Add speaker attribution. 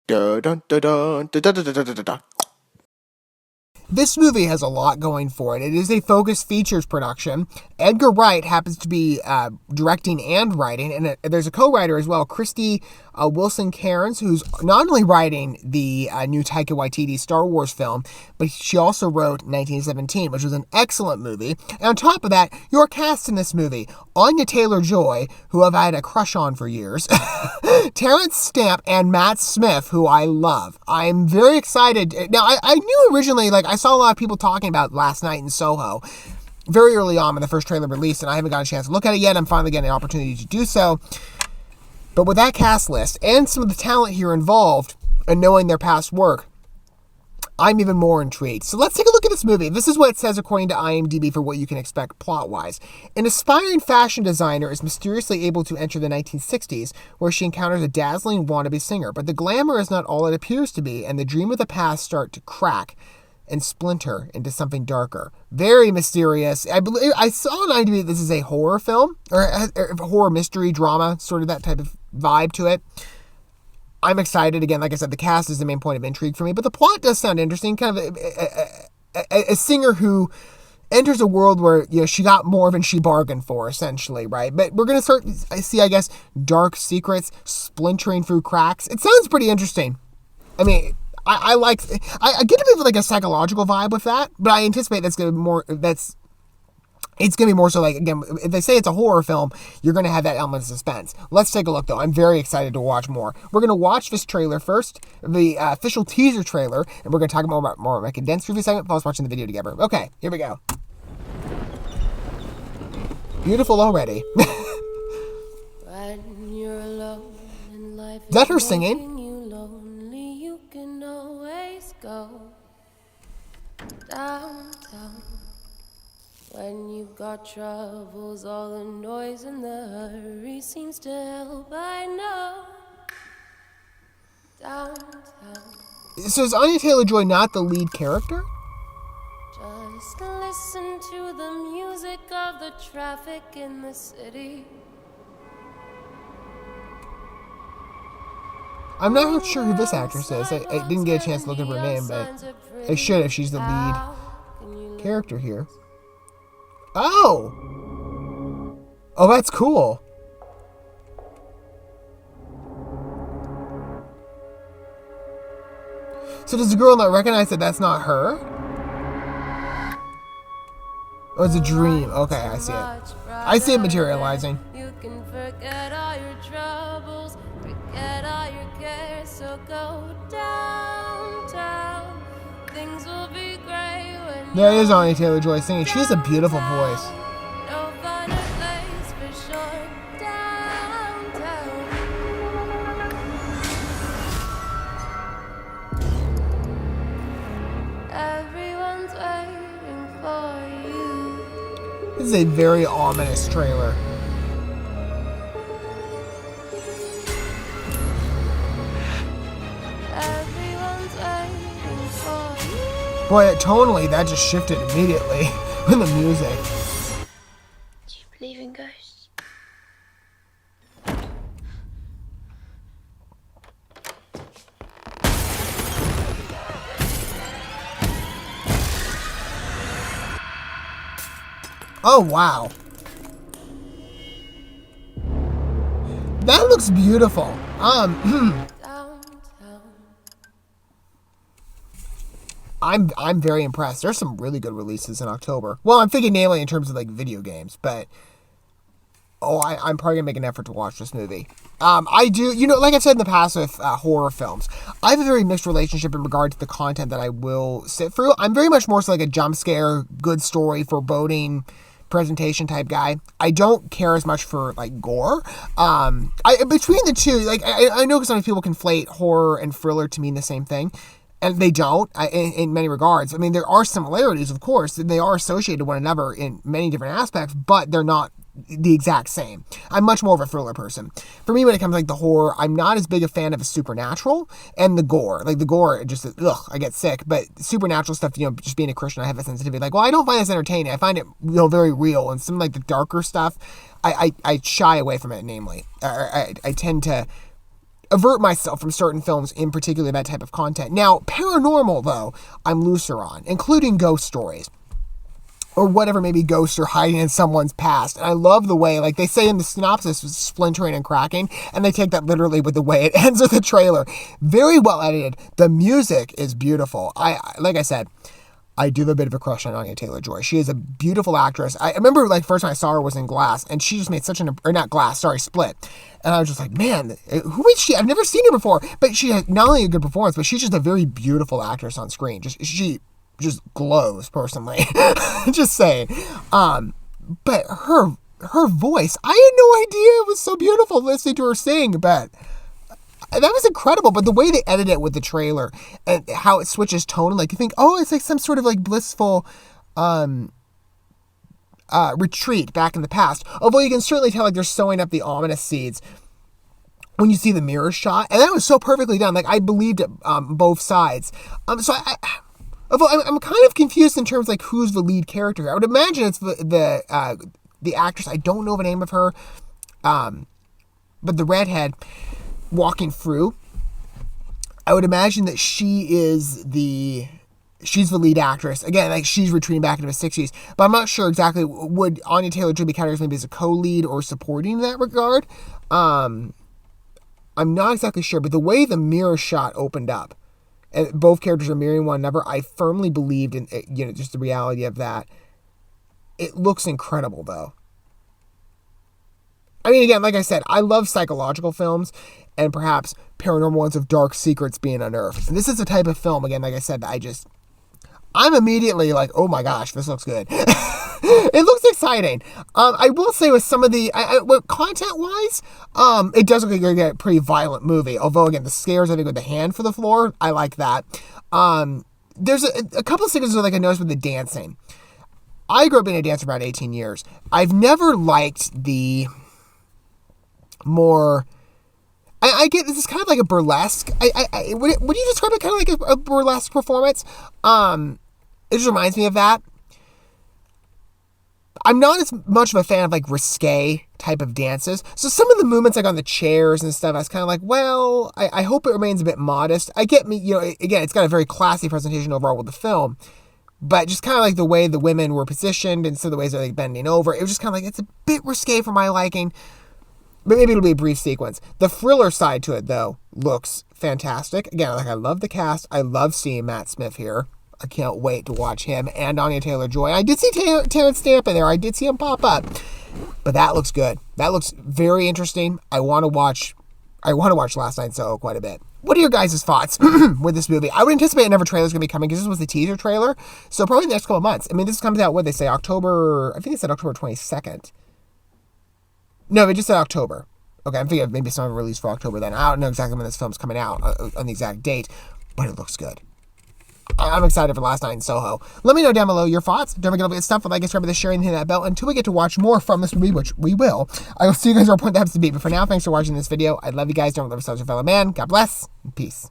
Speaker 1: Dun, dun, dun, dun, dun, dun, dun, dun, dun, dun.
Speaker 2: This movie has a lot going for it. It is a Focus Features production. Edgar Wright happens to be directing and writing, and there's a co-writer as well, Christy Wilson-Cairns, who's not only writing the new Taika Waititi Star Wars film, but she also wrote 1917, which was an excellent movie. And on top of that, your cast in this movie: Anya Taylor-Joy, who I've had a crush on for years, Terrence Stamp, and Matt Smith, who I love. I'm very excited. Now, I knew originally, I saw a lot of people talking about Last Night in Soho very early on when the first trailer released, and I haven't got a chance to look at it yet. I'm finally getting an opportunity to do so. But with that cast list and some of the talent here involved and knowing their past work, I'm even more intrigued. So let's take a look at this movie. This is what it says according to IMDb for what you can expect plot-wise. An aspiring fashion designer is mysteriously able to enter the 1960s, where she encounters a dazzling wannabe singer. But the glamour is not all it appears to be, and the dream of the past start to crack and splinter into something darker. Very mysterious. I saw on IMDb that this is a horror film, or a horror mystery drama, sort of that type of vibe to it. I'm excited. Again, like I said, the cast is the main point of intrigue for me, but the plot does sound interesting. Kind of a singer who enters a world where, she got more than she bargained for, essentially, right? But we're going to see, I guess, dark secrets splintering through cracks. It sounds pretty interesting. I mean, I get a bit of a psychological vibe with that, but I anticipate it's going to be more so again, if they say it's a horror film, you're going to have that element of suspense. Let's take a look, though. I'm very excited to watch more. We're going to watch this trailer first, the official teaser trailer, and we're going to talk more about my condensed review segment while watching the video together. Okay, here we go. Beautiful already.
Speaker 3: When you're alone and life
Speaker 2: Is that her singing?
Speaker 3: you can always go downtown. When you've got troubles, all the noise and the hurry seems to help. I know. Downtown.
Speaker 2: So is Anya Taylor-Joy not the lead character?
Speaker 3: Just listen to the music of the traffic in the city.
Speaker 2: I'm not sure who this actress is. I didn't get a chance to look up her name, but I should if she's the lead character here. Oh! Oh, that's cool. So does the girl not recognize that that's not her? Oh, it's a dream. Okay, I see it. I see it materializing.
Speaker 3: You can forget all your troubles, forget all your cares, so go downtown. Things will be great when
Speaker 2: There is Anya Taylor-Joy singing. She has a beautiful voice.
Speaker 3: you'll find a place for sure. Downtown. Everyone's waiting for you.
Speaker 2: This is a very ominous trailer.
Speaker 3: Everyone's waiting for you.
Speaker 2: Boy, tonally, that just shifted immediately with the music.
Speaker 4: Do you believe in ghosts?
Speaker 2: Oh, wow. That looks beautiful.
Speaker 3: Downtown.
Speaker 2: I'm very impressed. There's some really good releases in October. Well, I'm thinking namely in terms of video games, but I'm probably gonna make an effort to watch this movie. I do, like I've said in the past with horror films, I have a very mixed relationship in regard to the content that I will sit through. I'm very much more so a jump scare, good story, foreboding presentation type guy. I don't care as much for gore. Between the two, I know some people conflate horror and thriller to mean the same thing. And they don't, in many regards. I mean, there are similarities, of course, and they are associated with one another in many different aspects, but they're not the exact same. I'm much more of a thriller person. For me, when it comes to the horror, I'm not as big a fan of the supernatural and the gore. The gore, just, I get sick. But supernatural stuff, just being a Christian, I have a sensitivity. I don't find this entertaining. I find it, very real. And some, the darker stuff, I shy away from it, namely. I tend to avert myself from certain films, in particular that type of content. Now, paranormal, though, I'm looser on, including ghost stories. Or whatever, maybe ghosts are hiding in someone's past. And I love the way, like they say in the synopsis, splintering and cracking, and they take that literally with the way it ends with the trailer. Very well edited. The music is beautiful. Like I said, I do have a bit of a crush on Anya Taylor-Joy. She is a beautiful actress. I remember, like, first time I saw her was in Glass, and she just made such or not Glass, sorry, Split. And I was just like, man, who is she? I've never seen her before. But she has not only a good performance, but she's just a very beautiful actress on screen. She just glows, personally. Just saying. But her voice, I had no idea it was so beautiful listening to her sing, but that was incredible. But the way they edit it with the trailer and how it switches tone, like you think, oh, it's like some sort of like blissful retreat back in the past. Although you can certainly tell like they're sowing up the ominous seeds when you see the mirror shot, and that was so perfectly done. Like I believed it both sides. So although I'm kind of confused in terms of like who's the lead character. I would imagine it's the actress. I don't know the name of her, but the redhead walking through. I would imagine that she's the lead actress. Again, like she's retreating back into the 60s, but I'm not sure exactly. Would Anya Taylor-Joy be categorized maybe as a co-lead or supporting in that regard? I'm not exactly sure, but the way the mirror shot opened up, and both characters are mirroring one another, I firmly believed in, just the reality of that. It looks incredible, though. I mean, again, like I said, I love psychological films and perhaps paranormal ones of dark secrets being unearthed. And this is the type of film, again, like I said, that I'm immediately like, oh my gosh, this looks good. It looks exciting. I will say with some of the, content-wise, it does look like you're going to get a pretty violent movie. Although, again, the scares, I think, with the hand for the floor, I like that. There's a couple of things like I noticed with the dancing. I grew up being a dancer for about 18 years. I've never liked the more... I get this is kind of like a burlesque. Would you describe it kind of like a burlesque performance? It just reminds me of that. I'm not as much of a fan of like risque type of dances. So some of the movements like on the chairs and stuff, I was kind of like, well, I hope it remains a bit modest. I get me, again, it's got a very classy presentation overall with the film, but just kind of like the way the women were positioned and some of the ways they're like bending over, it was just kind of like, it's a bit risque for my liking. But maybe it'll be a brief sequence. The thriller side to it, though, looks fantastic. Again, like I love the cast. I love seeing Matt Smith here. I can't wait to watch him and Anya Taylor-Joy. I did see Terrence Stamp in there. I did see him pop up. But that looks good. That looks very interesting. I want to watch Last Night in Soho quite a bit. What are your guys' thoughts with this movie? I would anticipate another trailer is going to be coming because this was the teaser trailer. So probably in the next couple of months. I mean, this comes out, what they say, October... I think it said October 22nd. No, they just said October. Okay, I'm thinking maybe some release for October then. I don't know exactly when this film's coming out on the exact date, but it looks good. I'm excited for Last Night in Soho. Let me know down below your thoughts. Don't forget to get stuff, like, subscribe, sharing, hit that bell until we get to watch more from this movie, which we will. I will see you guys where point that happens to be. But for now, thanks for watching this video. I love you guys. Don't let yourselves your fellow man. God bless and peace.